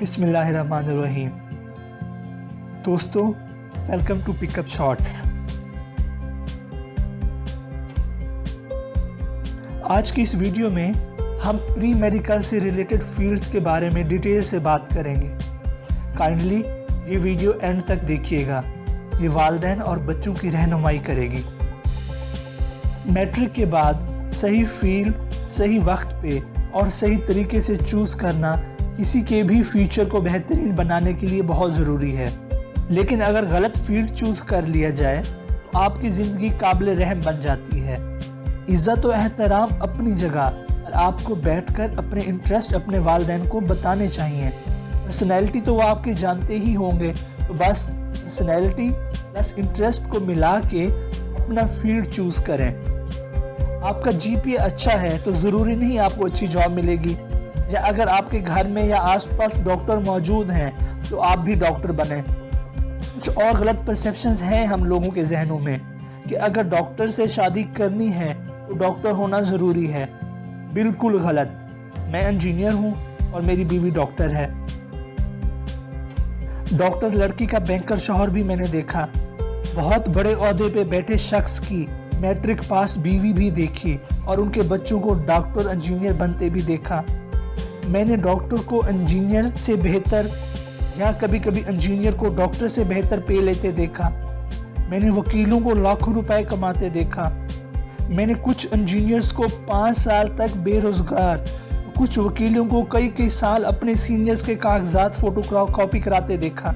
बिस्मिल्लाहिर्रहमानिर्रहीम। दोस्तों, welcome to pick up shots. आज की इस वीडियो में हम प्री मेडिकल से रिलेटेड फील्ड्स के बारे में डिटेल से बात करेंगे। काइंडली ये वीडियो एंड तक देखिएगा, ये वालिदैन और बच्चों की रहनुमाई करेगी। मैट्रिक के बाद सही फील्ड, सही वक्त पे और सही तरीके से चूज़ करना किसी के भी फ्यूचर को बेहतरीन बनाने के लिए बहुत ज़रूरी है। लेकिन अगर गलत फील्ड चूज़ कर लिया जाए तो आपकी ज़िंदगी काबिल रहम बन जाती है। इज़्ज़त और एहतराम अपनी जगह, और आपको बैठकर अपने इंटरेस्ट अपने वालिदैन को बताने चाहिए। पर्सनैलिटी तो वो आपके जानते ही होंगे, तो बस पर्सनैलिटी प्लस इंटरेस्ट को मिला के अपना फील्ड चूज़ करें। आपका जीपीए अच्छा है तो ज़रूरी नहीं आपको अच्छी जॉब मिलेगी, या अगर आपके घर में या आसपास डॉक्टर मौजूद हैं तो आप भी डॉक्टर बने। कुछ और गलत परसेप्शंस हैं हम लोगों के जहनों में कि अगर डॉक्टर से शादी करनी है तो डॉक्टर होना ज़रूरी है। बिल्कुल गलत। मैं इंजीनियर हूँ और मेरी बीवी डॉक्टर है। डॉक्टर लड़की का बैंकर शौहर भी मैंने देखा। बहुत बड़े ओहदे पे बैठे शख्स की मैट्रिक पास बीवी भी देखी और उनके बच्चों को डॉक्टर इंजीनियर बनते भी देखा। मैंने डॉक्टर को इंजीनियर से बेहतर या कभी कभी इंजीनियर को डॉक्टर से बेहतर पे लेते देखा। मैंने वकीलों को लाखों रुपए कमाते देखा। मैंने कुछ इंजीनियर्स को 5 साल तक बेरोजगार, कुछ वकीलों को कई साल अपने सीनियर्स के कागजात फोटो कॉपी कराते देखा।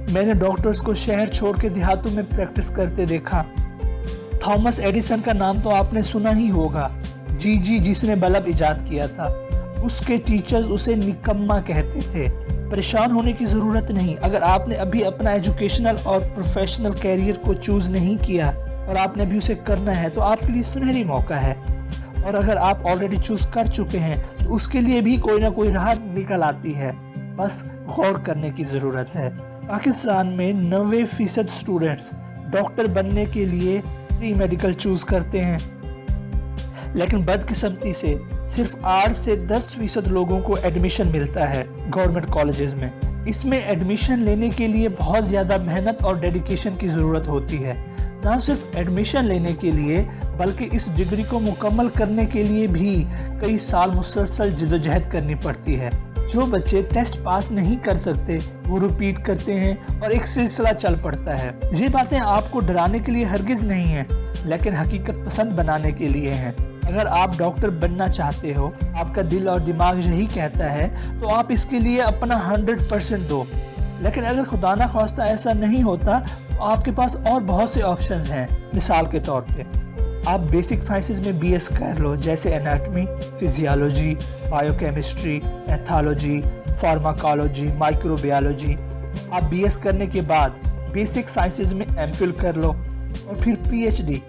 मैंने डॉक्टर्स को शहर छोड़ के देहातों में प्रैक्टिस करते देखा। थॉमस एडिसन का नाम तो आपने सुना ही होगा, जिसने बल्ब इजाद किया था। उसके टीचर्स उसे निकम्मा कहते थे। परेशान होने की ज़रूरत नहीं। अगर आपने अभी अपना एजुकेशनल और प्रोफेशनल कैरियर को चूज़ नहीं किया और आपने भी उसे करना है तो आपके लिए सुनहरी मौका है। और अगर आप ऑलरेडी चूज़ कर चुके हैं तो उसके लिए भी कोई ना कोई राह निकल आती है, बस गौर करने की ज़रूरत है। पाकिस्तान में 90% स्टूडेंट्स डॉक्टर बनने के लिए प्री मेडिकल चूज़ करते हैं, लेकिन बदकिस्मती से सिर्फ 8 से 10% लोगों को एडमिशन मिलता है गवर्नमेंट कॉलेजेस में। इसमें एडमिशन लेने के लिए बहुत ज़्यादा मेहनत और डेडिकेशन की ज़रूरत होती है। ना सिर्फ एडमिशन लेने के लिए बल्कि इस डिग्री को मुकम्मल करने के लिए भी कई साल मुसलसल जद्दोजहद करनी पड़ती है। जो बच्चे टेस्ट पास नहीं कर सकते वो रिपीट करते हैं और एक सिलसिला चल पड़ता है। ये बातें आपको डराने के लिए हरगिज़ नहीं हैं, लेकिन हकीकत पसंद बनाने के लिए हैं। अगर आप डॉक्टर बनना चाहते हो, आपका दिल और दिमाग यही कहता है, तो आप इसके लिए अपना 100% दो। लेकिन अगर खुदा ना ख्वास्ता ऐसा नहीं होता तो आपके पास और बहुत से ऑप्शंस हैं। मिसाल के तौर पे आप बेसिक साइंसेज में बीएस कर लो, जैसे anatomy, physiology, biochemistry, pathology, pharmacology, microbiology. आप बीएस करने के बाद बेसिक साइंसेज में एमफिल कर लो और फिर पीएचडी।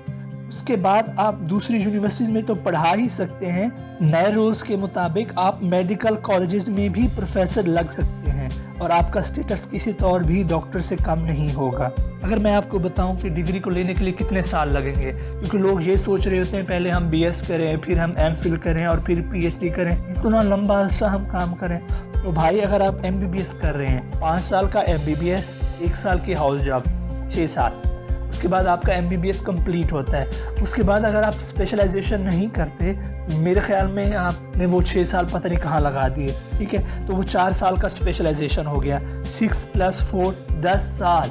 उसके बाद आप दूसरी यूनिवर्सिटीज़ में तो पढ़ा ही सकते हैं। नए रूल्स के मुताबिक आप मेडिकल कॉलेजेस में भी प्रोफेसर लग सकते हैं और आपका स्टेटस किसी तौर भी डॉक्टर से कम नहीं होगा। अगर मैं आपको बताऊं कि डिग्री को लेने के लिए कितने साल लगेंगे, क्योंकि लोग ये सोच रहे होते हैं पहले हम बीएस करें, फिर हम एमफिल करें और फिर पीएचडी करें, इतना लंबा अरसा हम काम करें। तो भाई, अगर आप एमबीबीएस कर रहे हैं, 5 साल का एमबीबीएस, 1 साल की हाउस जॉब, 6 साल, उसके बाद आपका एमबीबीएस कंप्लीट होता है। उसके बाद अगर आप स्पेशलाइजेशन नहीं करते, मेरे ख्याल में आपने वो 6 साल पता नहीं कहाँ लगा दिए, ठीक है, तो वो 4 साल का स्पेशलाइजेशन हो गया। 6 + 4 10 साल,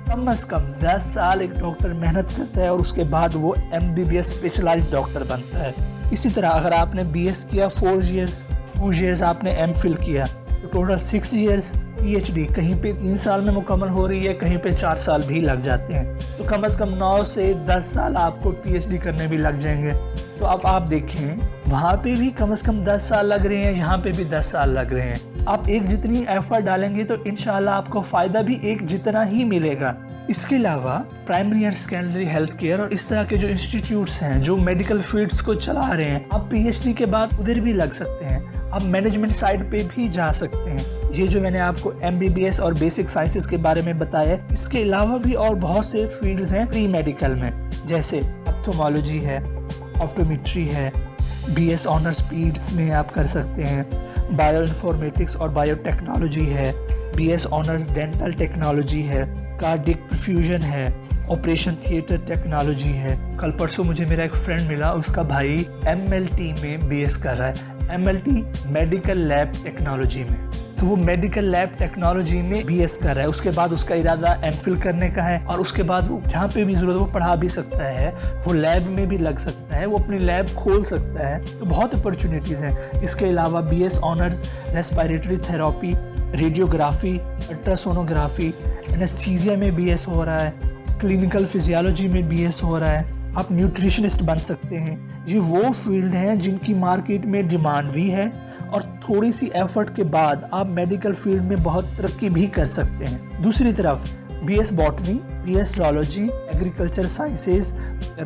कम से कम 10 साल एक डॉक्टर मेहनत करता है और उसके बाद वो एमबीबीएस स्पेशलाइज्ड डॉक्टर बनता है। इसी तरह अगर आपने बीएस किया 4 इयर्स, 2 इयर्स आपने एमफिल किया, तो टोटल 6 इयर्स। पीएचडी कहीं पे 3 साल में मुकम्मल हो रही है, कहीं पे 4 साल भी लग जाते हैं, तो कम से कम 9 से 10 साल आपको पीएचडी करने भी लग जाएंगे। तो अब आप देखें, वहाँ पे भी कम से कम 10 साल लग रहे हैं, यहाँ पे भी 10 साल लग रहे हैं। आप एक जितनी एफर्ट डालेंगे तो इंशाल्लाह आपको फ़ायदा भी एक जितना ही मिलेगा। इसके अलावा primary and secondary health care और इस तरह के जो इंस्टीट्यूट्स हैं जो मेडिकल फील्ड्स को चला रहे हैं, आप पीएचडी के बाद उधर भी लग सकते हैं। आप मैनेजमेंट साइड पे भी जा सकते हैं। ये जो मैंने आपको एमबीबीएस और बेसिक साइंसेज के बारे में बताया, इसके अलावा भी और बहुत से फील्ड्स हैं प्री मेडिकल में, जैसे ऑप्थोमोलॉजी है, ऑप्टोमेट्री है, BS ऑनर्स पीड्स में आप कर सकते हैं, बायो इन्फॉर्मेटिक्स और बायो टेक्नोलॉजी है, BS ऑनर्स डेंटल टेक्नोलॉजी है, कार्डिक परफ्यूजन है, ऑपरेशन थिएटर टेक्नोलॉजी है। कल परसों मुझे मेरा एक फ्रेंड मिला, उसका भाई MLT में BS कर रहा है, MLT मेडिकल लैब टेक्नोलॉजी में। तो वो मेडिकल लैब टेक्नोलॉजी में BS कर रहा है। उसके बाद उसका इरादा MPhil करने का है और उसके बाद वो जहाँ पे भी ज़रूरत वो पढ़ा भी सकता है, वो लैब में भी लग सकता है, वो अपनी लैब खोल सकता है। तो बहुत अपॉर्चुनिटीज़ हैं। इसके अलावा BS honours respiratory therapy, radiography, ultrasonography, anaesthesia में BS हो रहा है, क्लिनिकल फिजियोलॉजी में BS हो रहा है। आप न्यूट्रिशनिस्ट बन सकते हैं। ये वो फील्ड हैं जिनकी मार्केट में डिमांड भी है और थोड़ी सी एफर्ट के बाद आप मेडिकल फील्ड में बहुत तरक्की भी कर सकते हैं। दूसरी तरफ BS botany, BS zoology, agriculture sciences,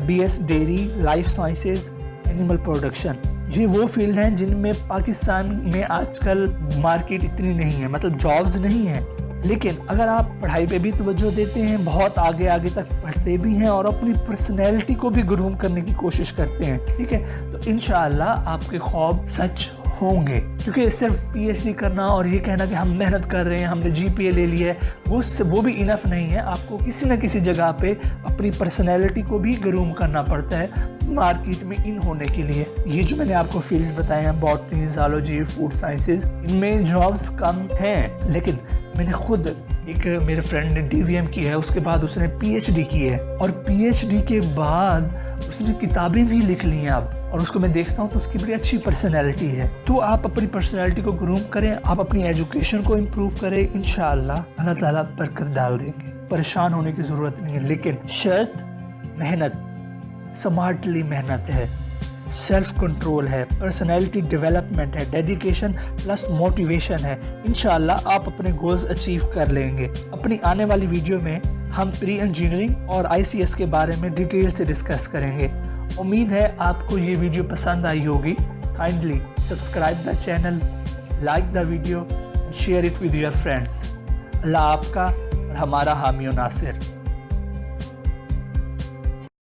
BS dairy, life sciences, animal production, ये वो फील्ड हैं जिनमें पाकिस्तान में आजकल मार्केट इतनी नहीं है, मतलब जॉब्स नहीं है। लेकिन अगर आप पढ़ाई पे भी तवज्जो देते हैं, बहुत आगे आगे तक पढ़ते भी हैं और अपनी पर्सनैलिटी को भी ग्रूम करने की कोशिश करते हैं, ठीक है, तो इंशाअल्लाह आपके ख्वाब सच होंगे। क्योंकि सिर्फ PhD करना और ये कहना कि हम मेहनत कर रहे हैं, हमने GPA ले लिया है, वो भी इनफ नहीं है। आपको किसी न किसी जगह पे अपनी पर्सनैलिटी को भी ग्रूम करना पड़ता है मार्केट में इन होने के लिए। ये जो मैंने आपको फील्ड्स बताए हैं, बॉटनी, ज़ूलॉजी, फूड साइंसेज, इनमें जॉब्स कम हैं। लेकिन मैंने खुद मेरे फ्रेंड ने DVM की है, उसके बाद उसने PhD की है और PhD के बाद उसने किताबें भी लिख ली हैं अब, और उसको मैं देखता हूँ तो उसकी बड़ी अच्छी पर्सनैलिटी है। तो आप अपनी पर्सनैलिटी को ग्रूम करें, आप अपनी एजुकेशन को इम्प्रूव करें, इंशाअल्लाह अल्लाह ताला बरकत डाल देंगे। परेशान होने की ज़रूरत नहीं है, लेकिन शर्त मेहनत, स्मार्टली मेहनत है, सेल्फ कंट्रोल है, पर्सनैलिटी डेवलपमेंट है, डेडिकेशन प्लस मोटिवेशन है। इंशाअल्लाह आप अपने गोल्स अचीव कर लेंगे। अपनी आने वाली वीडियो में हम प्री इंजीनियरिंग और ICS के बारे में डिटेल से डिस्कस करेंगे। उम्मीद है आपको ये वीडियो पसंद आई होगी। Kindly subscribe the channel, like the video, share it with your friends. Allah आपका और हमारा हामी और नासिर।